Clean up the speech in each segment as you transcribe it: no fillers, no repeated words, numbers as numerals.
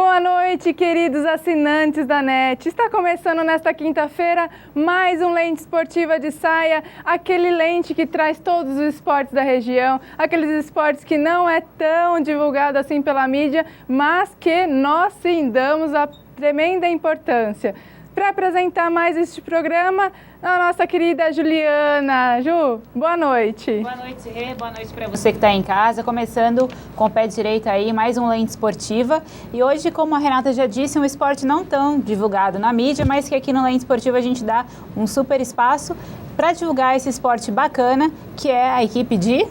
Boa noite, queridos assinantes da NET. Está começando nesta quinta-feira mais um Lente Esportiva de Saia, aquele lente que traz todos os esportes da região, aqueles esportes que não é tão divulgado assim pela mídia, mas que nós sim damos a tremenda importância. Para apresentar mais este programa, a nossa querida Juliana. Ju, boa noite. Boa noite, Rê. Boa noite para você que está em casa. Começando com o pé direito aí, mais um Lente Esportiva. E hoje, como a Renata já disse, um esporte não tão divulgado na mídia, mas que aqui no Lente Esportiva a gente dá um super espaço para divulgar esse esporte bacana, que é a equipe de...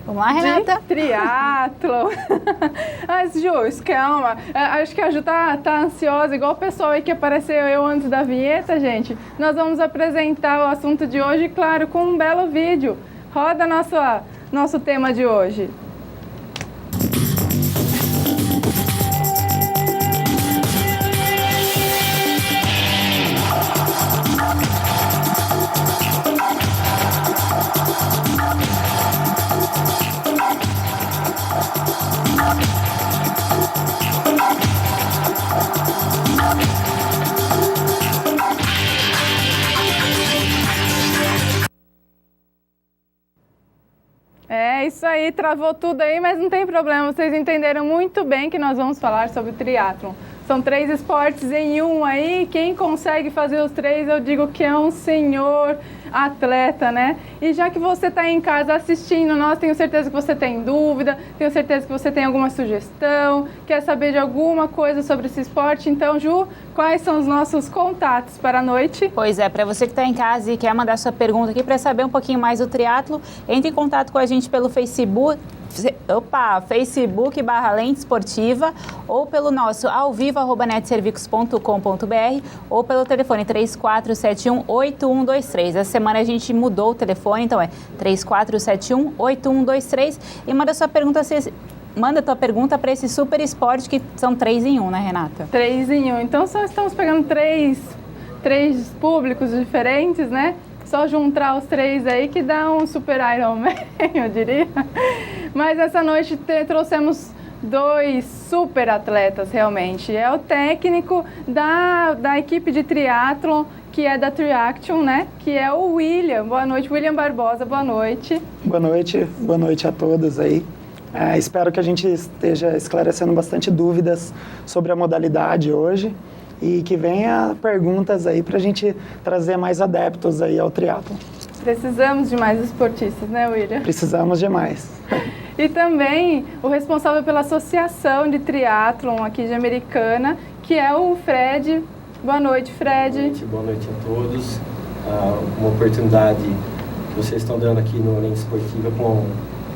Vamos lá, Renata? De triatlon. Mas, Ju, calma. Acho que a Ju tá ansiosa, igual o pessoal aí que apareceu eu antes da vinheta, gente. Nós vamos apresentar o assunto de hoje, claro, com um belo vídeo. Roda nosso tema de hoje. É isso aí, travou tudo aí, mas não tem problema, vocês entenderam muito bem que nós vamos falar sobre o triatlon. São 3 esportes em um aí, quem consegue fazer os 3, eu digo que é um senhor atleta, né? E já que você está em casa assistindo nós, tenho certeza que você tem dúvida, tenho certeza que você tem alguma sugestão, quer saber de alguma coisa sobre esse esporte. Então, Ju, quais são os nossos contatos para a noite? Pois é, para você que está em casa e quer mandar sua pergunta aqui para saber um pouquinho mais do triatlo, entre em contato com a gente pelo Facebook/Lente Esportiva ou pelo nosso alvivo@netservicos.com.br ou pelo telefone 3471-8123. Essa semana a gente mudou o telefone, então é 3471-8123 e manda tua pergunta para esse super esporte que são 3 em 1, né, Renata? 3 em 1. Então só estamos pegando três públicos diferentes, né? Só juntar os 3 aí que dá um super Ironman, eu diria. Mas essa noite trouxemos 2 super atletas, realmente. É o técnico da equipe de triatlon, que é da Triaction, né? Que é o William. Boa noite, William Barbosa, boa noite. Boa noite a todos aí. Espero que a gente esteja esclarecendo bastante dúvidas sobre a modalidade hoje e que venha perguntas aí para a gente trazer mais adeptos aí ao triatlon. Precisamos de mais esportistas, né, William? Precisamos demais. E também o responsável pela Associação de Triatlon aqui de Americana, que é o Fred. Boa noite, Fred. Boa noite a todos. Uma oportunidade que vocês estão dando aqui no Lente Esportiva com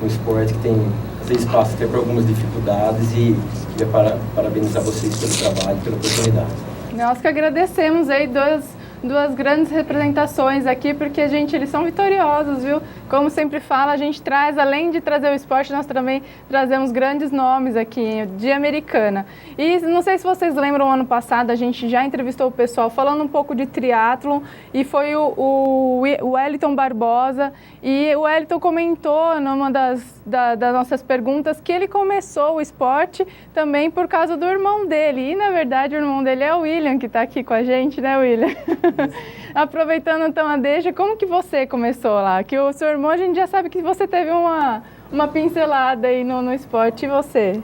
um esporte que tem, às vezes, passa até por algumas dificuldades e queria parabenizar vocês pelo trabalho, pela oportunidade. Nós que agradecemos aí duas grandes representações aqui, porque, gente, eles são vitoriosos, viu? Como sempre fala, a gente traz, além de trazer o esporte, nós também trazemos grandes nomes aqui de Americana. E não sei se vocês lembram, ano passado a gente já entrevistou o pessoal falando um pouco de triatlon e foi o Wellington Barbosa, e o Wellington comentou numa das nossas perguntas que ele começou o esporte também por causa do irmão dele. E, na verdade, o irmão dele é o William, que está aqui com a gente, né, William? Aproveitando então a deixa, como que você começou lá? Que o seu irmão, a gente já sabe que você teve uma pincelada aí no esporte, e você?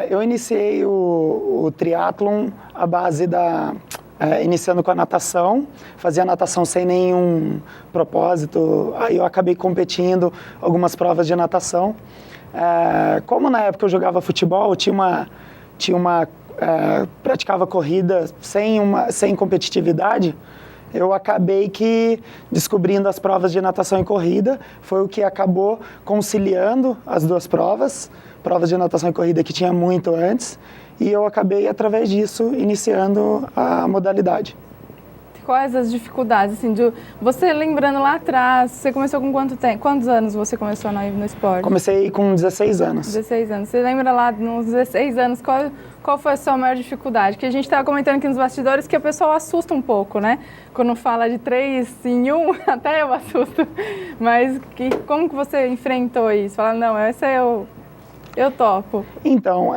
Eu iniciei o triatlon à base iniciando com a natação, fazia natação sem nenhum propósito, aí eu acabei competindo algumas provas de natação. Como na época eu jogava futebol, praticava corrida sem competitividade, eu acabei que descobrindo as provas de natação e corrida, foi o que acabou conciliando as 2 provas de natação e corrida que tinha muito antes, e eu acabei, através disso, iniciando a modalidade. Quais as dificuldades, assim, você lembrando lá atrás, você começou com quanto tempo? Quantos anos você começou no esporte? Comecei com 16 anos. 16 anos. Você lembra lá, nos 16 anos, qual foi a sua maior dificuldade? Que a gente estava comentando aqui nos bastidores que o pessoal assusta um pouco, né? Quando fala de 3 em 1, até eu assusto. Mas como que você enfrentou isso? Fala, não, esse é eu topo. Então,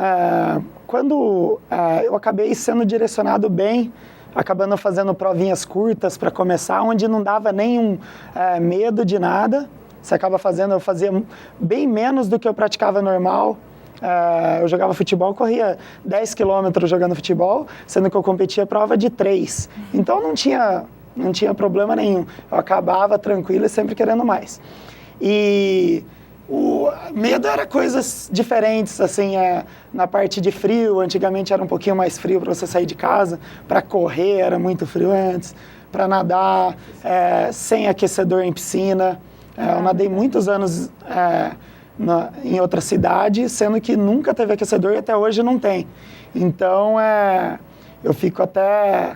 quando eu acabei sendo direcionado bem, acabando fazendo provinhas curtas para começar, onde não dava nenhum medo de nada. Você acaba fazendo, eu fazia bem menos do que eu praticava normal. Eu jogava futebol, corria 10 quilômetros jogando futebol, sendo que eu competia prova de 3. Então não tinha problema nenhum. Eu acabava tranquilo e sempre querendo mais. E o medo era coisas diferentes, assim, na parte de frio. Antigamente era um pouquinho mais frio para você sair de casa. Para correr era muito frio antes. Para nadar, sem aquecedor em piscina. Eu nadei muitos anos em outra cidade, sendo que nunca teve aquecedor e até hoje não tem. Então, eu fico até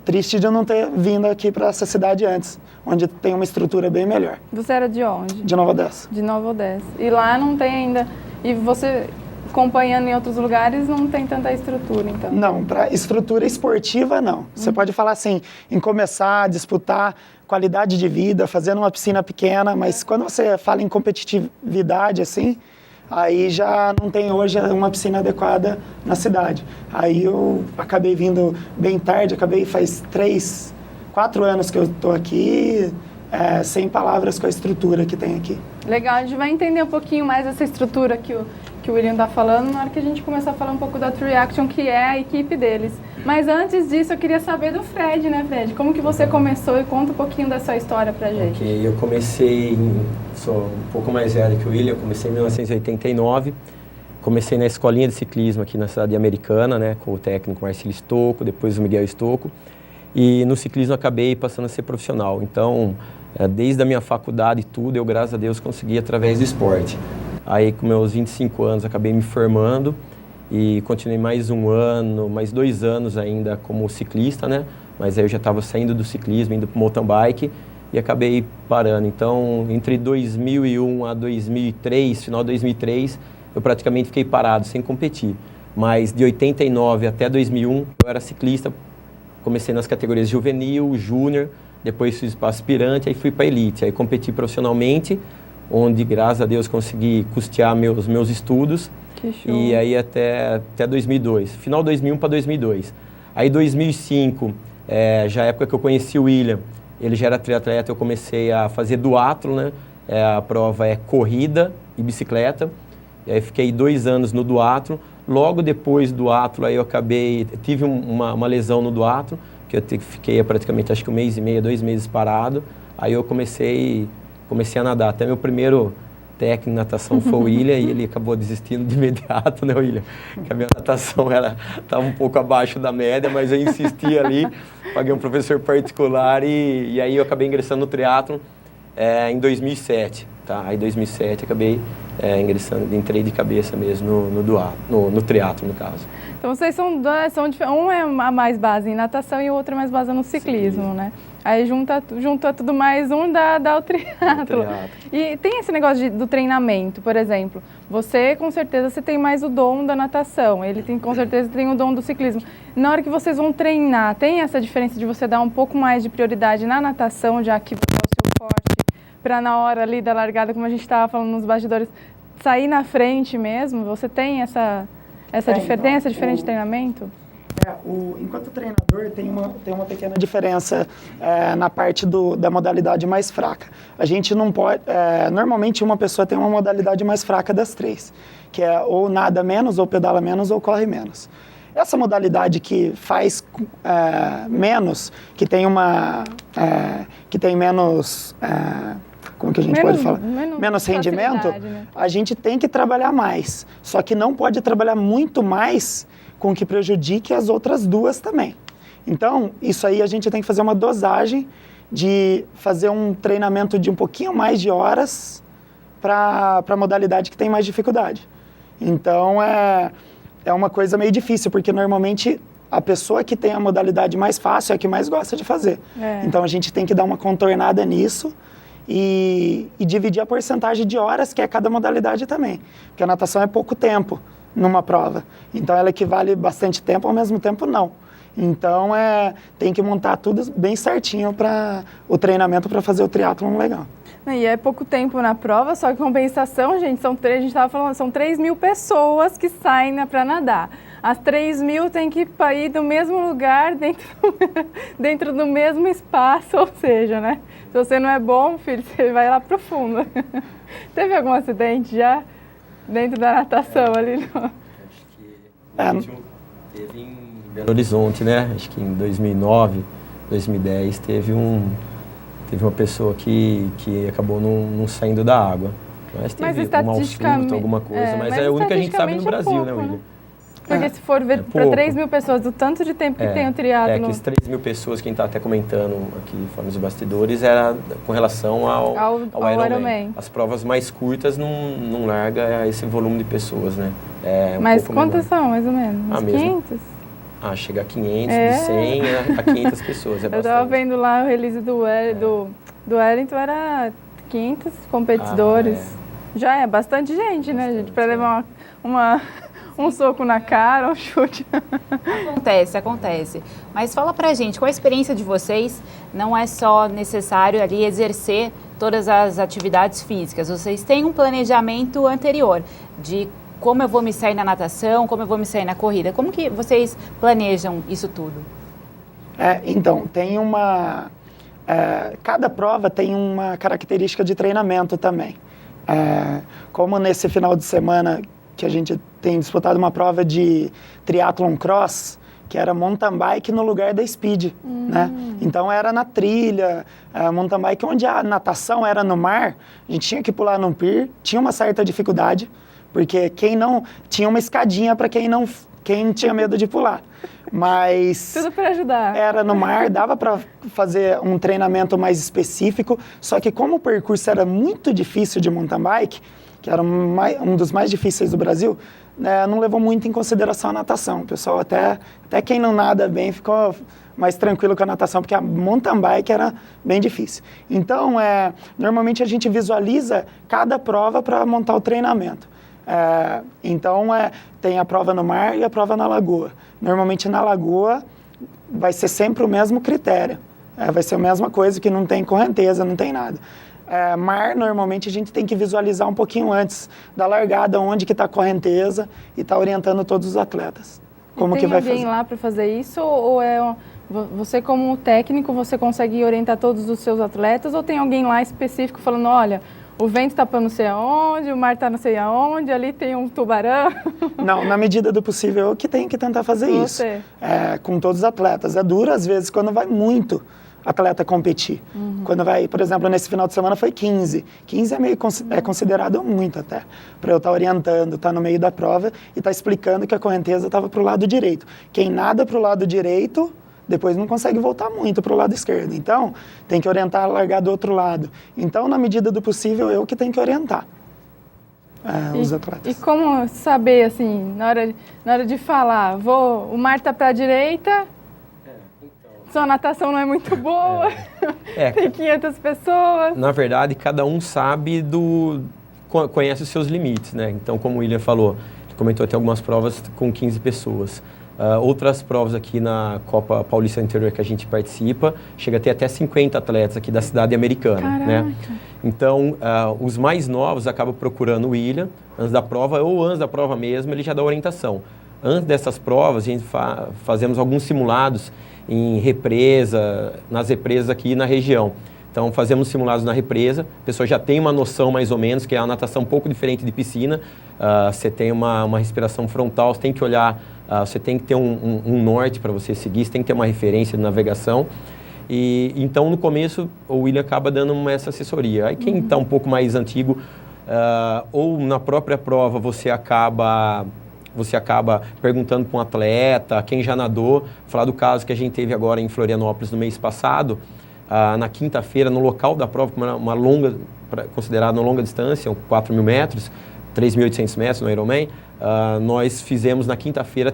triste de não ter vindo aqui para essa cidade antes, onde tem uma estrutura bem melhor. Você era de onde? De Nova Odessa. De Nova Odessa. E lá não tem ainda... E você, acompanhando em outros lugares, não tem tanta estrutura, então? Não, para estrutura esportiva, não. Você pode falar assim, em começar a disputar qualidade de vida, fazendo uma piscina pequena, mas quando você fala em competitividade, assim, aí já não tem hoje uma piscina adequada na cidade. Aí eu acabei vindo bem tarde, faz 4 anos que eu estou aqui, sem palavras com a estrutura que tem aqui. Legal, a gente vai entender um pouquinho mais dessa estrutura que o William está falando na hora que a gente começar a falar um pouco da True Reaction, que é a equipe deles. Mas antes disso, eu queria saber do Fred, né, Fred? Como que você começou e conta um pouquinho da sua história pra gente. Ok, eu comecei, sou um pouco mais velho que o William, eu comecei em 1989, comecei na escolinha de ciclismo aqui na cidade americana, né, com o técnico Marcelo Stocco, depois o Miguel Stocco, e no ciclismo acabei passando a ser profissional. Então, desde a minha faculdade e tudo, eu, graças a Deus, consegui através do esporte. Aí, com meus 25 anos, acabei me formando e continuei mais 1 ano, mais 2 anos ainda como ciclista, né? Mas aí eu já estava saindo do ciclismo, indo para o mountain bike e acabei parando. Então, entre 2001 a 2003, final de 2003, eu praticamente fiquei parado, sem competir. Mas de 89 até 2001, eu era ciclista, comecei nas categorias juvenil, júnior, depois fiz para aspirante, aí fui para elite. Aí competi profissionalmente, onde, graças a Deus, consegui custear meus estudos. Que show. E aí até 2002, final 2001 para 2002. Aí 2005, já é a época que eu conheci o William, ele já era triatleta, eu comecei a fazer duatlo, né? A prova é corrida e bicicleta. E aí fiquei 2 anos no duatlo. Logo depois do duatlo, aí eu tive uma lesão no duatlo, que eu fiquei praticamente, acho que 1 mês e meio, 2 meses parado. Aí eu comecei a nadar. Até meu primeiro técnico de natação foi o William e ele acabou desistindo de imediato, né, William? Que a minha natação estava um pouco abaixo da média, mas eu insisti ali, paguei um professor particular e aí eu acabei ingressando no triatlon em 2007, tá? Aí em 2007 acabei entrei de cabeça mesmo no triatlon, no caso. Então vocês são um é a mais base em natação e o outro é mais base no ciclismo, né? Aí junta tudo mais dá o triatlo. E tem esse negócio do treinamento, por exemplo. Você, com certeza, você tem mais o dom da natação. Ele com certeza tem o dom do ciclismo. Na hora que vocês vão treinar, tem essa diferença de você dar um pouco mais de prioridade na natação, já que é o seu forte, para na hora ali da largada, como a gente estava falando nos bastidores, sair na frente mesmo? Você tem essa diferença, diferente de treinamento? Enquanto treinador, tem uma pequena diferença na parte da modalidade mais fraca. A gente não pode... normalmente, uma pessoa tem uma modalidade mais fraca das 3, que é ou nada menos, ou pedala menos, ou corre menos. Essa modalidade que faz menos, que tem menos... como que a gente pode falar? Menos rendimento, né? A gente tem que trabalhar mais. Só que não pode trabalhar muito mais com que prejudique as outras 2 também. Então, isso aí a gente tem que fazer uma dosagem de fazer um treinamento de um pouquinho mais de horas para a modalidade que tem mais dificuldade. Então, é uma coisa meio difícil, porque normalmente a pessoa que tem a modalidade mais fácil é a que mais gosta de fazer. Então, a gente tem que dar uma contornada nisso e dividir a porcentagem de horas que é cada modalidade também. Porque a natação é pouco tempo numa prova. Então, ela equivale bastante tempo, ao mesmo tempo não. Então, tem que montar tudo bem certinho para o treinamento para fazer o triatlon legal. E é pouco tempo na prova, só que compensação, gente, a gente estava falando, são 3.000 pessoas que saem para nadar. as 3.000 tem que ir do mesmo lugar, dentro do mesmo espaço, ou seja, né? Se você não é bom, filho, você vai lá pro fundo. Teve algum acidente já dentro da natação ali? Acho que teve em Belo Horizonte, né? Acho que em 2009, 2010, teve uma pessoa que acabou não saindo da água. Mas teve um mau surto, alguma coisa, mas é o único que a gente sabe no Brasil, pouco, né, William? Porque se for ver para 3.000 pessoas, do tanto de tempo que tem o triatlo... que as 3.000 pessoas, quem está até comentando aqui fora nos bastidores, era com relação ao Ironman. As provas mais curtas não larga esse volume de pessoas, né? Mas quantas são, mais ou menos? Uns 500? Chega a 500, de 100 a 500 pessoas, é bastante. Eu estava vendo lá o release do Wellington, era 500 competidores. Já é bastante gente, né, gente? Para levar um soco na cara, um chute. Acontece. Mas fala pra gente, qual a experiência de vocês? Não é só necessário ali exercer todas as atividades físicas. Vocês têm um planejamento anterior de como eu vou me sair na natação, como eu vou me sair na corrida. Como que vocês planejam isso tudo? Então, tem cada prova tem uma característica de treinamento também. Como nesse final de semana que a gente tem disputado uma prova de triathlon cross, que era mountain bike no lugar da speed, né? Então era na trilha, mountain bike onde a natação era no mar, a gente tinha que pular num pier, tinha uma certa dificuldade, porque tinha uma escadinha para quem tinha medo de pular. Mas tudo para ajudar. Era no mar, dava para fazer um treinamento mais específico, só que como o percurso era muito difícil de mountain bike, que era um dos mais difíceis do Brasil, não levou muito em consideração a natação. O pessoal, até quem não nada bem, ficou mais tranquilo com a natação, porque a mountain bike era bem difícil. Então, normalmente a gente visualiza cada prova para montar o treinamento. Então, tem a prova no mar e a prova na lagoa. Normalmente na lagoa vai ser sempre o mesmo critério. Vai ser a mesma coisa, que não tem correnteza, não tem nada. Mar, normalmente a gente tem que visualizar um pouquinho antes da largada, onde que está a correnteza, e está orientando todos os atletas. Como que vai fazer. Tem alguém lá para fazer isso, ou você como técnico, você consegue orientar todos os seus atletas, ou tem alguém lá específico falando, olha, o vento está para não sei aonde, o mar está não sei aonde, ali tem um tubarão? Não, na medida do possível eu que tenho que tentar fazer isso. Com todos os atletas. É duro às vezes quando vai muito atleta competir. Quando vai, por exemplo, nesse final de semana foi 15. 15 é considerado muito até, para eu estar orientando, estar no meio da prova e estar explicando que a correnteza estava para o lado direito. Quem nada para o lado direito, depois não consegue voltar muito para o lado esquerdo. Então, tem que orientar a largar do outro lado. Então, na medida do possível, eu que tenho que orientar os atletas. E como saber, assim, na hora de falar, o mar está para a direita, sua natação não é muito boa, tem 500 pessoas. Na verdade, cada um sabe conhece os seus limites, né? Então, como o William falou, ele comentou até algumas provas com 15 pessoas. Outras provas aqui na Copa Paulista Interior que a gente participa, chega a ter até 50 atletas aqui da cidade americana, né? Então, os mais novos acabam procurando o William antes da prova, ou antes da prova mesmo, ele já dá orientação. Antes dessas provas, a gente fazemos alguns simulados em nas represas aqui na região. Então, fazemos simulados na represa, a pessoa já tem uma noção mais ou menos, que é uma natação um pouco diferente de piscina. Você tem uma respiração frontal, você tem que olhar, você tem que ter um norte para você seguir, você tem que ter uma referência de navegação. E então, no começo, o William acaba dando essa assessoria. Aí quem está um pouco mais antigo, ou na própria prova, você acaba perguntando para um atleta, quem já nadou, falar do caso que a gente teve agora em Florianópolis no mês passado, na quinta-feira, no local da prova, considerada uma longa distância, 4.000 metros, 3.800 metros no Ironman, nós fizemos na quinta-feira,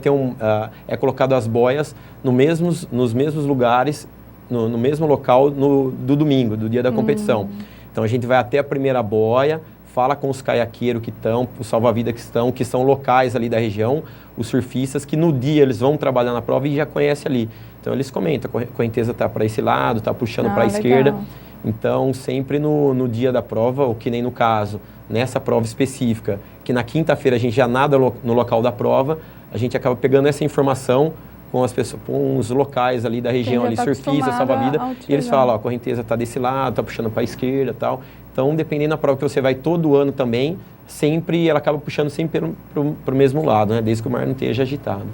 colocado as boias nos mesmos lugares, no mesmo local do domingo, do dia da competição. Então a gente vai até a primeira boia, fala com os caiaqueiros que estão, os salva-vidas que são locais ali da região, os surfistas que no dia eles vão trabalhar na prova e já conhecem ali. Então eles comentam, a correnteza está para esse lado, está puxando para a esquerda. Então sempre no dia da prova, ou que nem no caso, nessa prova específica, que na quinta-feira a gente já nada no local da prova, a gente acaba pegando essa informação com as pessoas, com os locais ali da região, ali, surfistas, salva-vida, e eles falam, ó, a correnteza está desse lado, está puxando para a esquerda e tal. Então, dependendo da prova que você vai todo ano também, sempre ela acaba puxando sempre para o mesmo lado, né? Desde que o mar não esteja agitado.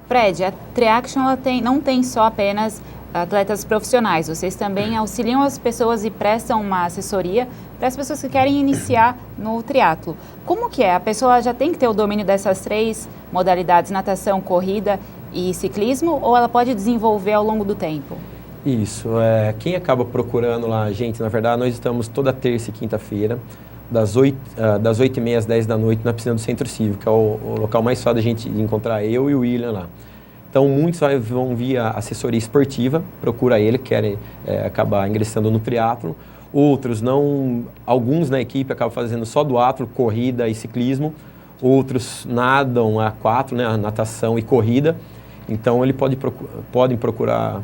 Fred, a Triaction ela não tem só apenas atletas profissionais, vocês também auxiliam as pessoas e prestam uma assessoria para as pessoas que querem iniciar no triatlo. Como que é? A pessoa já tem que ter o domínio dessas 3 modalidades, natação, corrida e ciclismo, ou ela pode desenvolver ao longo do tempo? Isso, quem acaba procurando lá, gente, na verdade nós estamos toda terça e quinta-feira, das 8h30 às 10 da noite na piscina do Centro Cívico, que é o local mais fácil da gente encontrar eu e o William lá. Então muitos vão via assessoria esportiva, procura ele, querem acabar ingressando no triatlo. Outros não, alguns na equipe acabam fazendo só duatlo, corrida e ciclismo. Outros nadam a 4, né, a natação e corrida. Então ele podem procurar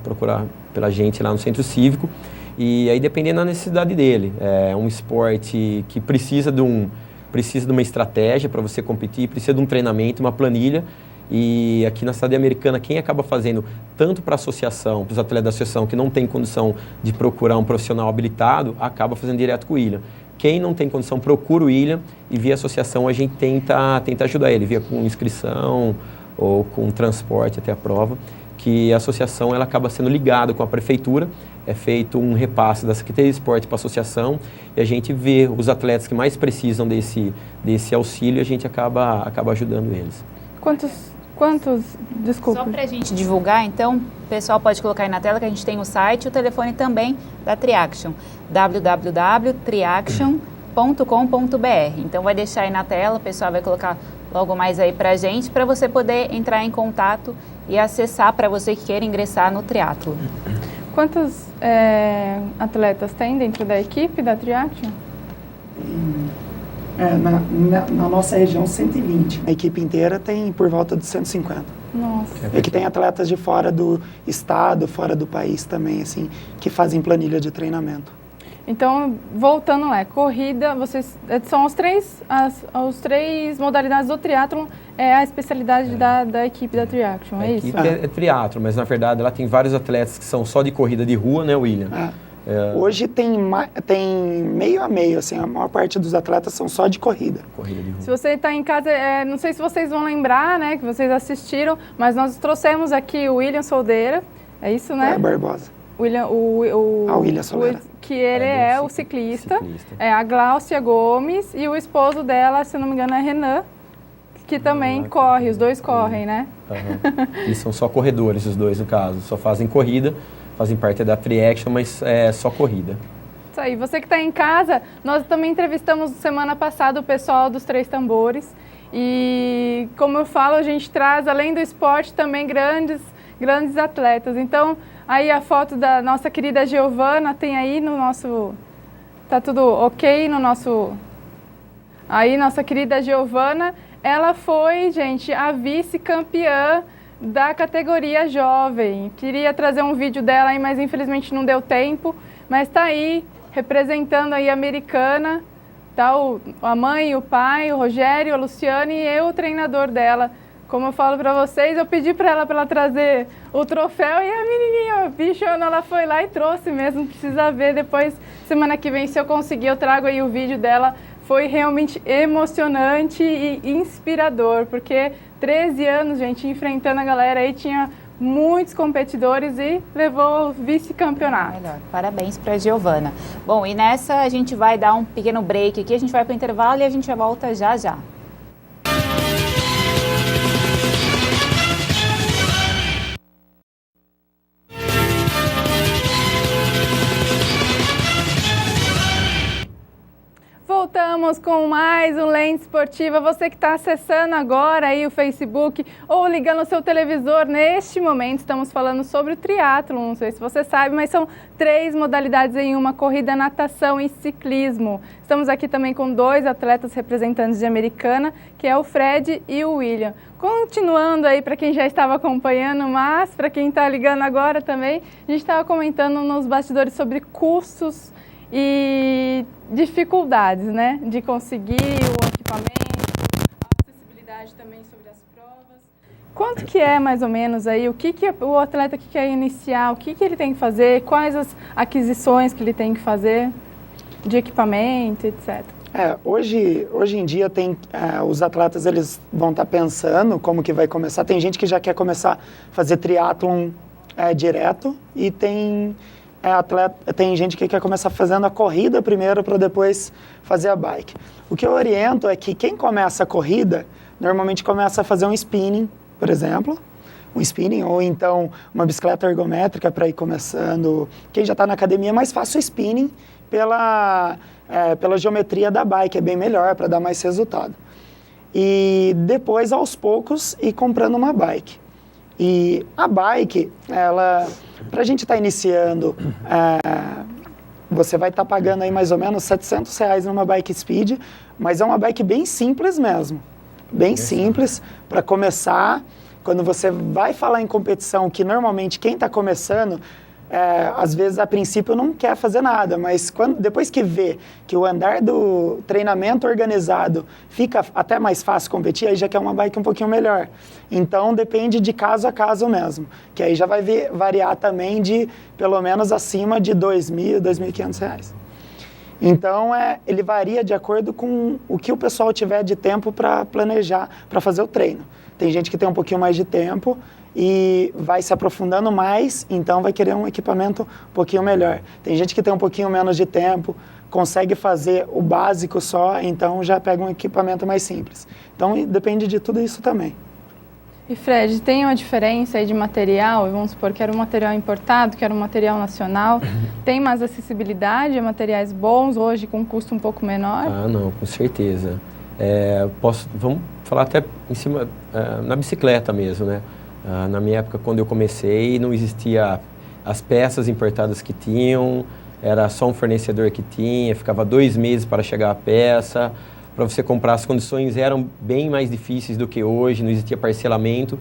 pela gente lá no Centro Cívico. E aí dependendo da necessidade dele, é um esporte que precisa de uma estratégia para você competir, precisa de um treinamento, uma planilha. E aqui na cidade americana, quem acaba fazendo tanto para a associação, para os atletas da associação que não tem condição de procurar um profissional habilitado, acaba fazendo direto com o William. Quem não tem condição, procura o William e via associação a gente tenta ajudar ele, via com inscrição ou com transporte até a prova, que a associação ela acaba sendo ligada com a prefeitura, é feito um repasse da Secretaria de Esporte para a associação e a gente vê os atletas que mais precisam desse auxílio e a gente acaba ajudando eles. Desculpa. Só para a gente divulgar, então, o pessoal pode colocar aí na tela que a gente tem o site e o telefone também da Triaction, www.triaction.com.br. Então, vai deixar aí na tela, o pessoal vai colocar logo mais aí para a gente, para você poder entrar em contato e acessar para você que queira ingressar no triatlo. Quantos atletas tem dentro da equipe da Triaction? Na nossa região, 120. A equipe inteira tem por volta de 150. Nossa. E que tem atletas de fora do estado, fora do país também, assim, que fazem planilha de treinamento. Então, voltando lá, corrida, vocês são as três modalidades do triatlon, é a especialidade da equipe da Triaction, é isso? A equipe é triatlon, mas na verdade ela tem vários atletas que são só de corrida de rua, né, William? Hoje tem meio a meio, assim, a maior parte dos atletas são só de corrida. Corrida de rua. Se você está em casa, não sei se vocês vão lembrar, né, que vocês assistiram, mas nós trouxemos aqui o William Soldeira, é isso, né? Barbosa. William Soldeira. Que ele é o ciclista, a Gláucia Gomes e o esposo dela, se não me engano, é Renan, que também corre, os dois correm, né? Eles são só corredores, os dois no caso, só fazem corrida. Fazem parte da Triaction, mas é só corrida. Isso aí. Você que está em casa, nós também entrevistamos semana passada o pessoal dos Três Tambores. E, como eu falo, a gente traz, além do esporte, também grandes atletas. Então, aí a foto da nossa querida Giovana tem aí no nosso... Tá tudo ok no nosso... Aí, nossa querida Giovana, ela foi, gente, a vice-campeã da categoria jovem. Queria trazer um vídeo dela aí, mas infelizmente não deu tempo. Mas tá aí, representando aí a Americana, tá a mãe, o pai, o Rogério, a Luciane e eu, o treinador dela. Como eu falo pra vocês, eu pedi pra ela trazer o troféu e a menininha, bichona, ela foi lá e trouxe mesmo. Precisa ver depois, semana que vem, se eu conseguir, eu trago aí o vídeo dela. Foi realmente emocionante e inspirador, porque 13 anos, gente, enfrentando a galera aí, tinha muitos competidores e levou o vice-campeonato. Melhor. Parabéns para a Giovana. Bom, e nessa a gente vai dar um pequeno break aqui, a gente vai para o intervalo e a gente volta já já. Voltamos com mais um Lente Esportiva. Você que está acessando agora aí o Facebook ou ligando o seu televisor, neste momento estamos falando sobre o triatlon. Não sei se você sabe, mas são 3 modalidades em uma: corrida, natação e ciclismo. Estamos aqui também com 2 atletas representantes de Americana, que é o Fred e o William. Continuando aí para quem já estava acompanhando, mas para quem está ligando agora também, a gente estava comentando nos bastidores sobre custos e dificuldades, né, de conseguir o equipamento, a acessibilidade acessibilidade também sobre as provas. Quanto que é mais ou menos aí, o que o atleta que quer iniciar, o que ele tem que fazer, quais as aquisições que ele tem que fazer de equipamento, etc. Hoje em dia os atletas eles vão estar pensando como que vai começar. Tem gente que já quer começar a fazer triatlon direto e tem gente que quer começar fazendo a corrida primeiro para depois fazer a bike. O que eu oriento é que quem começa a corrida normalmente começa a fazer um spinning, por exemplo, um spinning ou então uma bicicleta ergométrica para ir começando. Quem já está na academia é mais fácil o spinning pela geometria da bike, é bem melhor para dar mais resultado. E depois, aos poucos, ir comprando uma bike. E a bike, para a gente estar iniciando, você vai estar pagando aí mais ou menos R$700 numa bike speed, mas é uma bike bem simples mesmo. Bem simples, para começar. Quando você vai falar em competição, que normalmente quem está começando, às vezes a princípio não quer fazer nada, mas depois que vê que o andar do treinamento organizado fica até mais fácil competir, aí já quer uma bike um pouquinho melhor. Então depende de caso a caso mesmo, que aí já vai variar também de pelo menos acima de R$2.000, R$2.500. Então ele varia de acordo com o que o pessoal tiver de tempo para planejar, para fazer o treino. Tem gente que tem um pouquinho mais de tempo e vai se aprofundando mais, então vai querer um equipamento um pouquinho melhor. Tem gente que tem um pouquinho menos de tempo, consegue fazer o básico só, então já pega um equipamento mais simples. Então depende de tudo isso também. E Fred, tem uma diferença aí de material? Vamos supor que era um material importado, que era um material nacional. Tem mais acessibilidade a materiais bons hoje com um custo um pouco menor? Não, com certeza. Vamos falar até em cima, na bicicleta mesmo, né? Na minha época, quando eu comecei, não existia as peças importadas que tinham, era só um fornecedor que tinha, ficava 2 meses para chegar a peça. Para você comprar, as condições eram bem mais difíceis do que hoje, não existia parcelamento.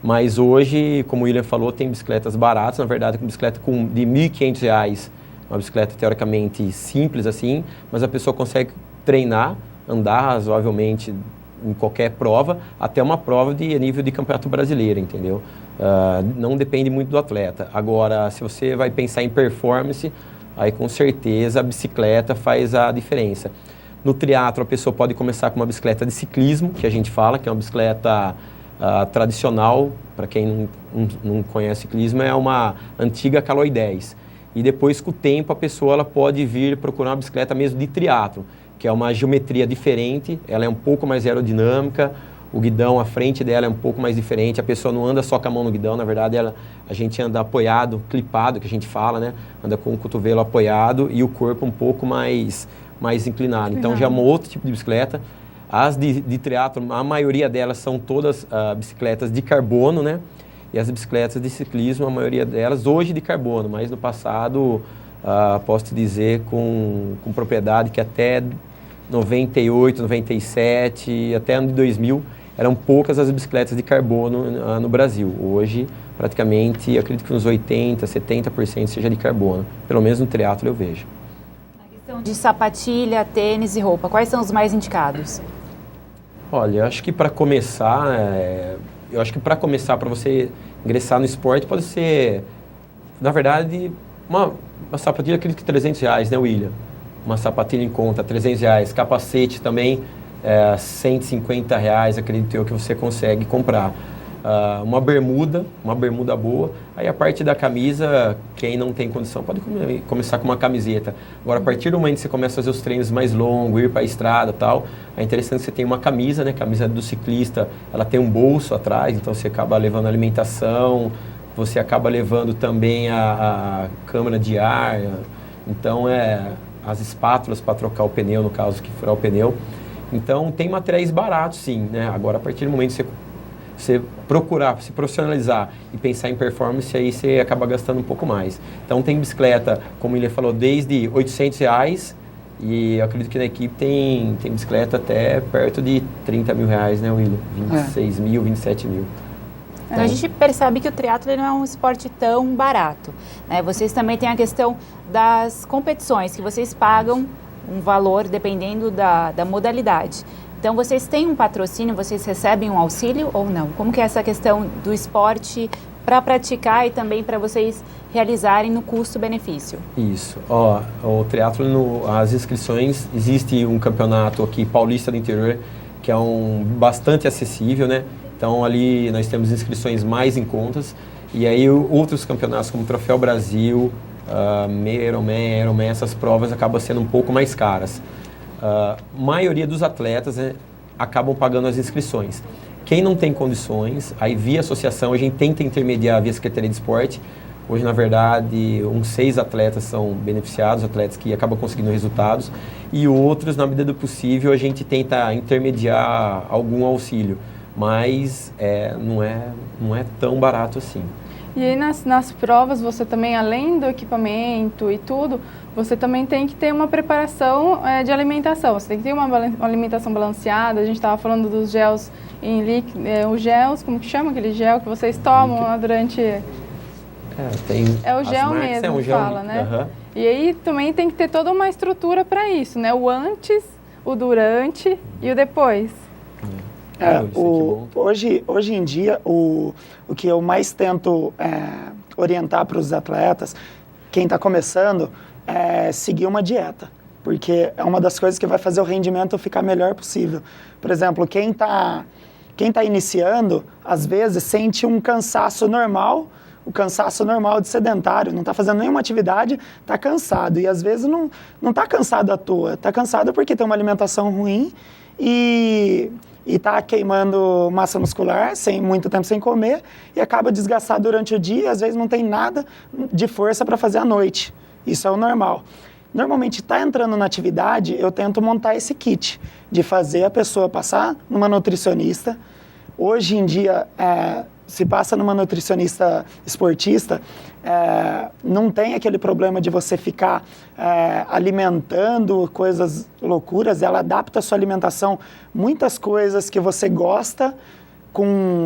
Mas hoje, como o William falou, tem bicicletas baratas, na verdade, com bicicleta de R$1.500, uma bicicleta teoricamente simples assim, mas a pessoa consegue treinar, andar razoavelmente em qualquer prova, até uma prova de nível de campeonato brasileiro, entendeu? Não depende muito do atleta. Agora, se você vai pensar em performance, aí com certeza a bicicleta faz a diferença. No triatlo, a pessoa pode começar com uma bicicleta de ciclismo, que a gente fala, que é uma bicicleta tradicional, para quem não conhece ciclismo, é uma antiga Caloi 10. E depois, com o tempo, a pessoa ela pode vir procurar uma bicicleta mesmo de triatlo, que é uma geometria diferente, ela é um pouco mais aerodinâmica, o guidão, a frente dela é um pouco mais diferente, a pessoa não anda só com a mão no guidão, na verdade a gente anda apoiado, clipado, que a gente fala, né? Anda com o cotovelo apoiado e o corpo um pouco mais inclinado. Então já é um outro tipo de bicicleta. As de triatlo, a maioria delas são todas bicicletas de carbono, né? E as bicicletas de ciclismo, a maioria delas hoje de carbono, mas no passado posso te dizer com propriedade que até 98, 97, até ano de 2000, eram poucas as bicicletas de carbono no Brasil. Hoje, praticamente, eu acredito que uns 80%, 70% seja de carbono. Pelo menos no triatlo eu vejo. Na questão de sapatilha, tênis e roupa, quais são os mais indicados? Olha, eu acho que para começar, para você ingressar no esporte, pode ser, na verdade, uma sapatilha, acredito que R$300, né, William? Uma sapatilha em conta, R$300. Capacete também, R$150, acredito eu, que você consegue comprar. Uma bermuda boa. Aí a parte da camisa, quem não tem condição pode começar com uma camiseta. Agora, a partir do momento que você começa a fazer os treinos mais longos, ir para a estrada e tal, é interessante que você tenha uma camisa, né? Camisa do ciclista, ela tem um bolso atrás, então você acaba levando alimentação, você acaba levando também a câmara de ar, então as espátulas para trocar o pneu, no caso que furar o pneu. Então tem materiais baratos sim, né? Agora a partir do momento que você procurar se profissionalizar e pensar em performance, aí você acaba gastando um pouco mais. Então tem bicicleta, como ele falou, desde R$800 e eu acredito que na equipe tem bicicleta até perto de R$30 mil, né, William? 26 mil, 27 mil. Então a gente percebe que o triatlo não é um esporte tão barato, né? Vocês também têm a questão das competições, que vocês pagam um valor dependendo da modalidade. Então, vocês têm um patrocínio, vocês recebem um auxílio ou não? Como que é essa questão do esporte para praticar e também para vocês realizarem no custo-benefício? Isso. O triatlo, as inscrições, existe um campeonato aqui, Paulista do Interior, que é bastante acessível, né? Então, ali nós temos inscrições mais em contas. E aí, outros campeonatos, como Troféu Brasil, Ironman, essas provas acabam sendo um pouco mais caras. A maioria dos atletas, né, acabam pagando as inscrições. Quem não tem condições, aí via associação, a gente tenta intermediar via Secretaria de Esporte. Hoje, na verdade, uns 6 atletas são beneficiados, atletas que acabam conseguindo resultados, e outros, na medida do possível, a gente tenta intermediar algum auxílio, mas não é tão barato assim. E aí nas provas, você também, além do equipamento e tudo, você também tem que ter uma preparação de alimentação. Você tem que ter uma alimentação balanceada. A gente estava falando dos gels em líquido, os gels, como que chama aquele gel que vocês tomam lá durante... É o gel mesmo, um gel, fala, né? E aí também tem que ter toda uma estrutura para isso, né? O antes, o durante e o depois. Hoje em dia, o que eu mais tento orientar para os atletas, quem está começando, é seguir uma dieta, porque é uma das coisas que vai fazer o rendimento ficar melhor possível. Por exemplo, quem tá iniciando, às vezes, sente um cansaço normal, o cansaço normal de sedentário, não está fazendo nenhuma atividade, está cansado. E às vezes não está cansado à toa, está cansado porque tem uma alimentação ruim e está queimando massa muscular, muito tempo sem comer, e acaba desgastado durante o dia, e às vezes não tem nada de força para fazer à noite. Isso é o normal. Normalmente, está entrando na atividade, eu tento montar esse kit, de fazer a pessoa passar numa nutricionista. Hoje em dia, se passa numa nutricionista esportista, não tem aquele problema de você ficar alimentando coisas loucuras, ela adapta a sua alimentação, muitas coisas que você gosta,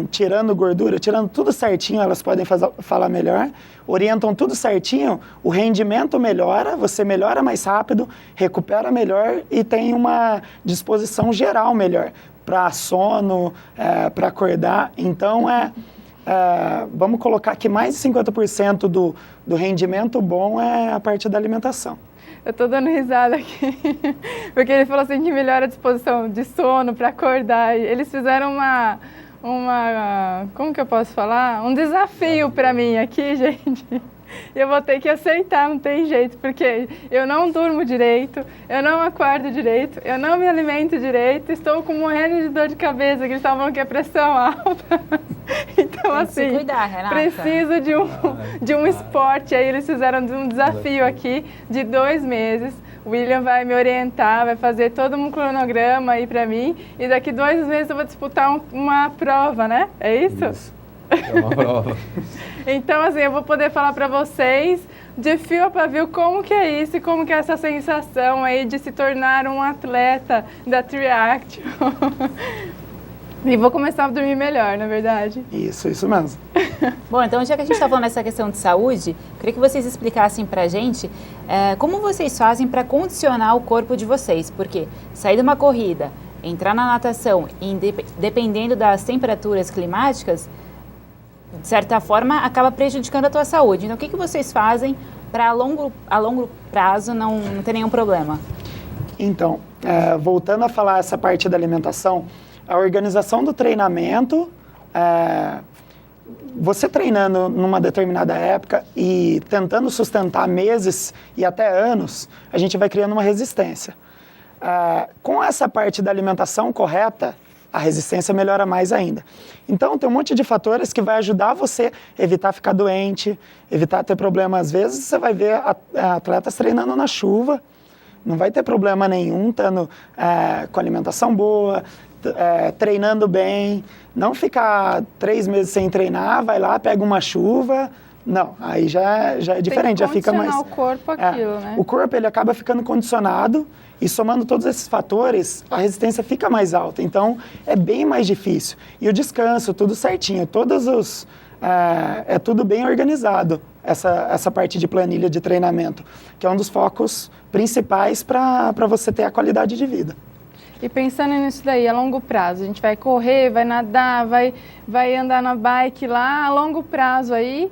tirando gordura, tirando tudo certinho, elas podem falar melhor, orientam tudo certinho, o rendimento melhora, você melhora mais rápido, recupera melhor e tem uma disposição geral melhor para sono, para acordar. Então, vamos colocar que mais de 50% do rendimento bom é a parte da alimentação. Eu tô dando risada aqui, porque ele falou assim que melhora a disposição de sono para acordar. Eles fizeram como que eu posso falar? Um desafio para mim aqui, gente. Eu vou ter que aceitar, não tem jeito, porque eu não durmo direito, eu não acordo direito, eu não me alimento direito, estou morrendo de dor de cabeça, que eles estavam falando que é pressão alta. Então, assim, cuidar, Renata. Preciso de um esporte. Aí eles fizeram um desafio aqui de 2 meses. O William vai me orientar, vai fazer todo um cronograma aí pra mim. E daqui 2 meses eu vou disputar uma prova, né? É isso? Isso. É uma prova. Então, assim, eu vou poder falar pra vocês de fio a pavio como que é isso e como que é essa sensação aí de se tornar um atleta da Triact. E vou começar a dormir melhor, na verdade. Isso mesmo. Bom, então já que a gente está falando dessa questão de saúde, queria que vocês explicassem pra gente como vocês fazem para condicionar o corpo de vocês, porque sair de uma corrida, entrar na natação, dependendo das temperaturas climáticas, de certa forma, acaba prejudicando a tua saúde. Então, o que vocês fazem para a longo prazo não ter nenhum problema? Então, voltando a falar essa parte da alimentação, a organização do treinamento, você treinando numa determinada época e tentando sustentar meses e até anos, a gente vai criando uma resistência. Com essa parte da alimentação correta, a resistência melhora mais ainda. Então, tem um monte de fatores que vai ajudar você a evitar ficar doente, evitar ter problema. Às vezes, você vai ver atletas treinando na chuva, não vai ter problema nenhum, estando com alimentação boa, treinando bem, não ficar 3 meses sem treinar, vai lá, pega uma chuva. Não, aí já é diferente, já fica mais... o corpo aquilo, né? O corpo, ele acaba ficando condicionado e somando todos esses fatores, a resistência fica mais alta. Então, é bem mais difícil. E o descanso, tudo certinho, é tudo bem organizado, essa parte de planilha de treinamento, que é um dos focos principais para você ter a qualidade de vida. E pensando nisso daí, a longo prazo, a gente vai correr, vai nadar, vai andar na bike lá, a longo prazo aí,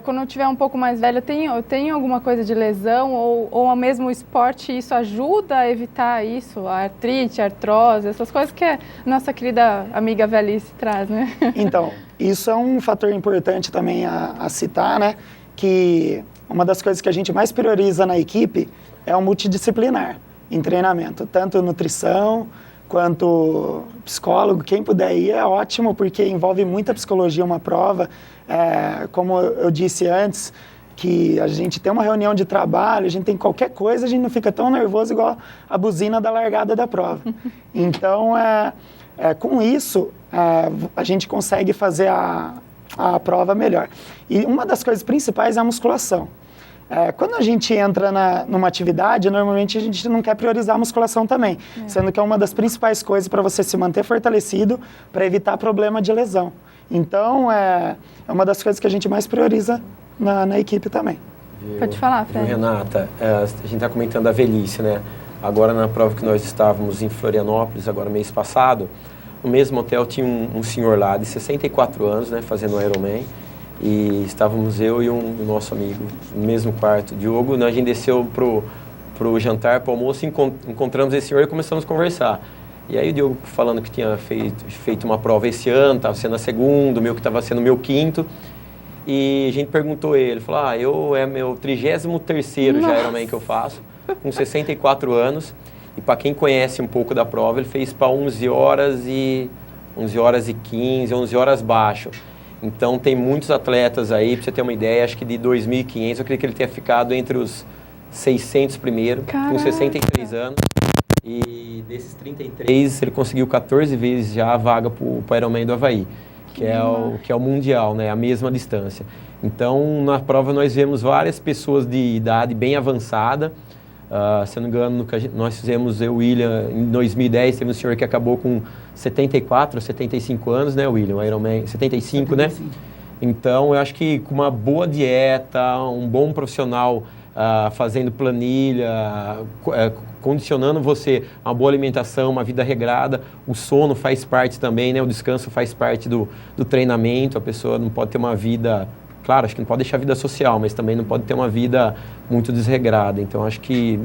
quando eu tiver um pouco mais velho, eu tenho alguma coisa de lesão ou mesmo o esporte, isso ajuda a evitar isso, a artrite, a artrose, essas coisas que a nossa querida amiga velhice traz, né? Então, isso é um fator importante também a citar, né? Que uma das coisas que a gente mais prioriza na equipe é o multidisciplinar em treinamento, tanto nutrição quanto psicólogo. Quem puder ir é ótimo, porque envolve muita psicologia uma prova. Como eu disse antes, que a gente tem uma reunião de trabalho, a gente tem qualquer coisa, a gente não fica tão nervoso igual a buzina da largada da prova. Então, com isso, a gente consegue fazer a prova melhor. E uma das coisas principais é a musculação. Quando a gente entra numa atividade, normalmente a gente não quer priorizar a musculação também, sendo que é uma das principais coisas para você se manter fortalecido, para evitar problema de lesão. Então, é uma das coisas que a gente mais prioriza na equipe também. Pode falar, Fred. Renata, a gente está comentando a velhice, né? Agora, na prova que nós estávamos em Florianópolis, agora mês passado, no mesmo hotel tinha um senhor lá de 64 anos, né, fazendo Ironman, e estávamos eu e um nosso amigo no mesmo quarto, Diogo. A gente desceu pro jantar, pro almoço, encontramos esse senhor e começamos a conversar. E aí o Diogo falando que tinha feito uma prova esse ano, estava sendo a segunda, o meu que estava sendo o meu quinto. E a gente perguntou ele falou, é meu 33º já Ironman que eu faço, com 64 anos. E para quem conhece um pouco da prova, ele fez para 11 horas e 15, 11 horas baixo. Então tem muitos atletas aí, para você ter uma ideia, acho que de 2.500, eu creio que ele tenha ficado entre os 600 primeiro, com 63 anos. E desses 33, ele conseguiu 14 vezes já a vaga para o Ironman do Havaí, que é o mundial, né? A mesma distância. Então, na prova nós vemos várias pessoas de idade bem avançada. Se eu não me engano, nós fizemos, eu e o William, em 2010, teve um senhor que acabou com 74, 75 anos, né, William? Ironman, 75, né? Então, eu acho que com uma boa dieta, um bom profissional fazendo planilha, condicionando você a uma boa alimentação, uma vida regrada, o sono faz parte também, né? O descanso faz parte do treinamento, a pessoa não pode ter uma vida... Claro, acho que não pode deixar a vida social, mas também não pode ter uma vida muito desregrada. Então, acho que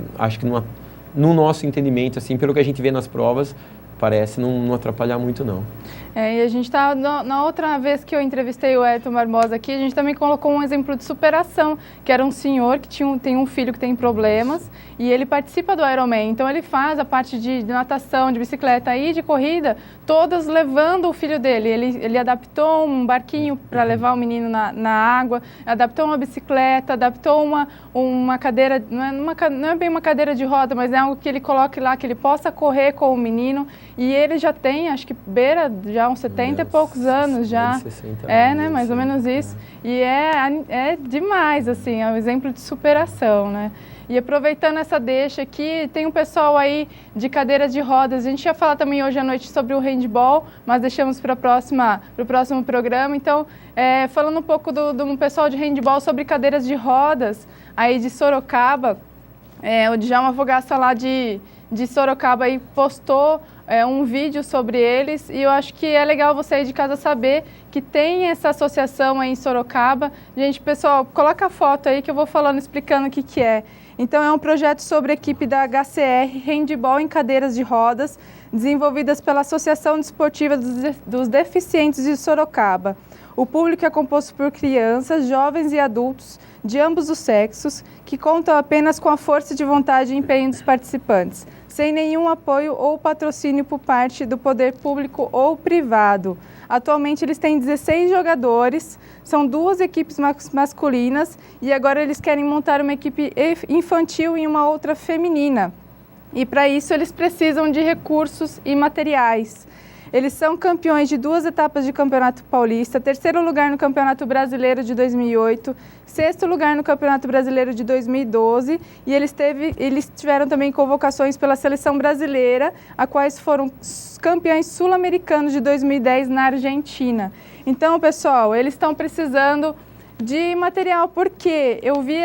no nosso entendimento, assim, pelo que a gente vê nas provas, parece não atrapalhar muito, não. E a gente está, na outra vez que eu entrevistei o Ayrton Barbosa aqui, a gente também colocou um exemplo de superação, que era um senhor que tem um filho que tem problemas e ele participa do Ironman. Então ele faz a parte de natação, de bicicleta e de corrida, todas levando o filho dele. Ele adaptou um barquinho para levar o menino na água, adaptou uma bicicleta, adaptou uma cadeira, não é bem uma cadeira de roda, mas é algo que ele coloque lá, que ele possa correr com o menino. E ele já tem, acho que beira já uns 70 e poucos anos já. 60 né? Mais ou menos isso. E é demais, assim, é um exemplo de superação, né? E aproveitando essa deixa aqui, tem um pessoal aí de cadeira de rodas. A gente ia falar também hoje à noite sobre o handball, mas deixamos para o próximo programa. Então, falando um pouco do pessoal de handball sobre cadeiras de rodas, aí de Sorocaba, o Djalma Fogaça lá de Sorocaba aí postou um vídeo sobre eles, e eu acho que é legal você aí de casa saber que tem essa associação aí em Sorocaba. Gente, pessoal, coloca a foto aí que eu vou falando, explicando o que é. Então, é um projeto sobre a equipe da HCR Handball em Cadeiras de Rodas, desenvolvidas pela Associação Desportiva dos Deficientes de Sorocaba. O público é composto por crianças, jovens e adultos de ambos os sexos, que contam apenas com a força de vontade e empenho dos participantes, sem nenhum apoio ou patrocínio por parte do poder público ou privado. Atualmente eles têm 16 jogadores, são 2 equipes masculinas e agora eles querem montar uma equipe infantil e uma outra feminina. E para isso eles precisam de recursos e materiais. Eles são campeões de 2 etapas de Campeonato Paulista, 3º lugar no Campeonato Brasileiro de 2008, 6º lugar no Campeonato Brasileiro de 2012 e eles tiveram também convocações pela Seleção Brasileira, a quais foram campeões sul-americanos de 2010 na Argentina. Então, pessoal, eles estão precisando de material, porque eu vi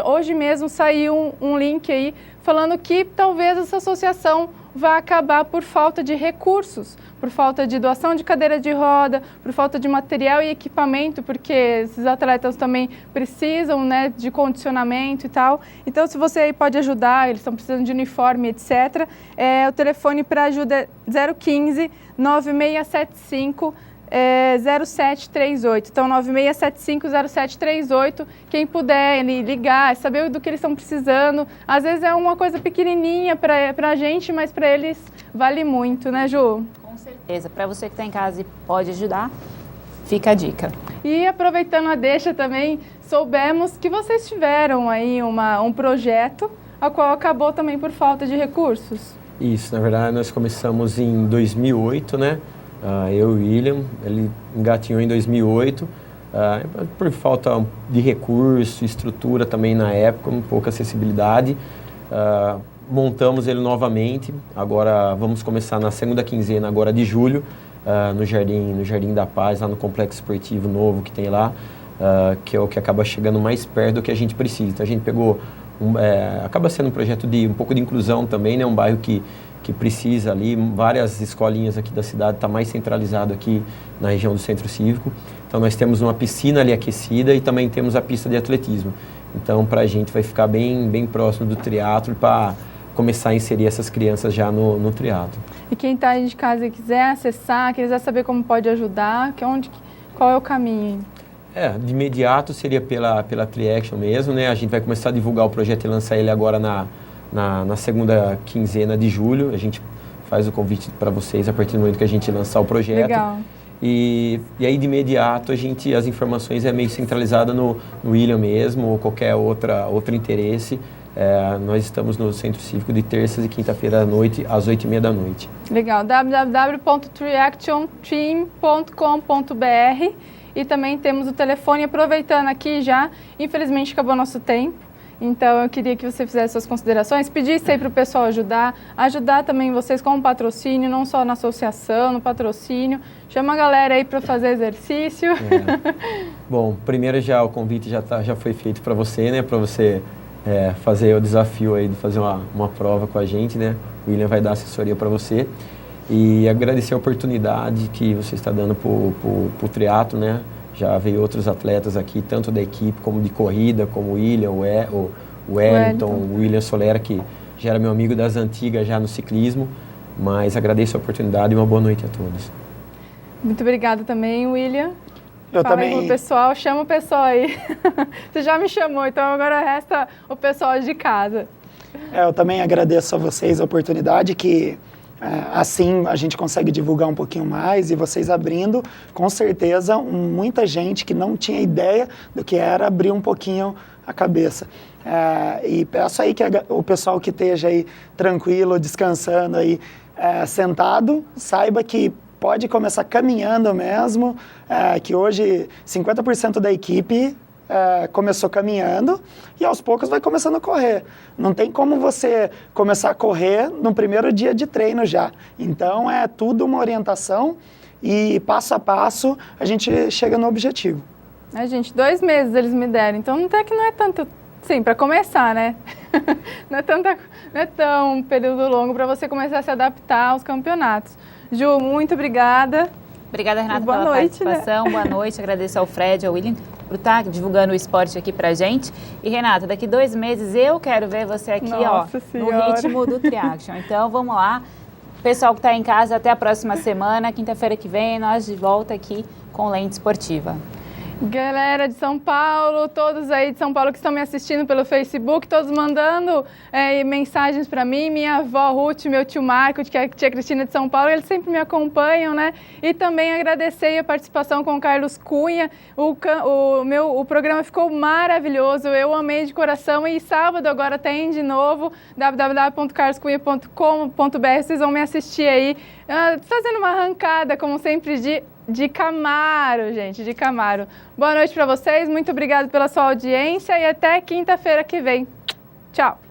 hoje mesmo saiu um link aí falando que talvez essa associação vai acabar por falta de recursos, por falta de doação de cadeira de roda, por falta de material e equipamento, porque esses atletas também precisam, né, de condicionamento e tal. Então, se você aí pode ajudar, eles estão precisando de uniforme, etc., o telefone para ajuda é 015 9675 0738. Então, 9675-0738. Quem puder ligar, saber do que eles estão precisando. Às vezes é uma coisa pequenininha para a gente, mas para eles vale muito, né, Ju? Com certeza. Para você que está em casa e pode ajudar, fica a dica. E aproveitando a deixa também, soubemos que vocês tiveram aí um projeto, a qual acabou também por falta de recursos. Isso, na verdade nós começamos em 2008, né? Eu e o William, ele engatinhou em 2008, por falta de recurso, estrutura também na época, um pouca acessibilidade. Montamos ele novamente, agora vamos começar na segunda quinzena agora de julho, no Jardim da Paz, lá no Complexo Esportivo novo que tem lá, que é o que acaba chegando mais perto do que a gente precisa. Então a gente pegou, acaba sendo um projeto de um pouco de inclusão também, né? Um bairro que precisa ali, várias escolinhas aqui da cidade, está mais centralizado aqui na região do Centro Cívico. Então nós temos uma piscina ali aquecida e também temos a pista de atletismo. Então para a gente vai ficar bem próximo do triatlo para começar a inserir essas crianças já no triatlo. E quem está aí de casa e quiser acessar, quiser saber como pode ajudar, qual é o caminho? De imediato seria pela Triaction mesmo, né? A gente vai começar a divulgar o projeto e lançar ele agora na segunda quinzena de julho. A gente faz o convite para vocês a partir do momento que a gente lançar o projeto. Legal. E aí de imediato as informações é meio centralizada no William mesmo, ou qualquer outro interesse. Nós estamos no Centro Cívico de terças e quinta-feira à noite, às 8h30 da noite. Legal, www.triactionteam.com.br. E também temos o telefone, aproveitando aqui já, infelizmente acabou nosso tempo. Então, eu queria que você fizesse suas considerações, pedisse aí para o pessoal ajudar também vocês com o patrocínio, não só na associação, no patrocínio. Chama a galera aí para fazer exercício. Bom, primeiro o convite já foi feito para você, né? Para você fazer o desafio aí de fazer uma prova com a gente, né? O William vai dar assessoria para você. E agradecer a oportunidade que você está dando para o triatlo, né? Já veio outros atletas aqui, tanto da equipe como de corrida, como o William, o Wellington, o William Solera, que já era meu amigo das antigas já no ciclismo. Mas agradeço a oportunidade e uma boa noite a todos. Muito obrigada também, William. Eu Fala também. aí com o pessoal, chama o pessoal aí. Você já me chamou, então agora resta o pessoal de casa. Eu também agradeço a vocês a oportunidade que... assim a gente consegue divulgar um pouquinho mais e vocês abrindo, com certeza, muita gente que não tinha ideia do que era abrir um pouquinho a cabeça. E peço aí que o pessoal que esteja aí tranquilo, descansando aí, sentado, saiba que pode começar caminhando mesmo, que hoje 50% da equipe começou caminhando e aos poucos vai começando a correr. Não tem como você começar a correr no primeiro dia de treino já. Então é tudo uma orientação e passo a passo a gente chega no objetivo. Gente, 2 meses eles me deram, então até que não é tanto, sim, para começar, né? Não é tão período longo para você começar a se adaptar aos campeonatos. Ju, muito obrigada. Obrigada, Renata, pela participação. Né? Boa noite. Agradeço ao Fred, ao William, por estar divulgando o esporte aqui pra gente. E, Renata, daqui 2 meses eu quero ver você aqui, no ritmo do Triaction. Então, vamos lá. Pessoal que está em casa, até a próxima semana. Quinta-feira que vem, nós de volta aqui com Lente Esportiva. Galera de São Paulo, todos aí de São Paulo que estão me assistindo pelo Facebook, todos mandando mensagens para mim, minha avó Ruth, meu tio Marco, que é a tia Cristina de São Paulo, eles sempre me acompanham, né? E também agradecer a participação com o Carlos Cunha, o programa ficou maravilhoso, eu amei de coração e sábado agora tem de novo, www.carloscunha.com.br, vocês vão me assistir aí, fazendo uma arrancada, como sempre, de Camaro, gente, de Camaro. Boa noite para vocês, muito obrigada pela sua audiência e até quinta-feira que vem. Tchau!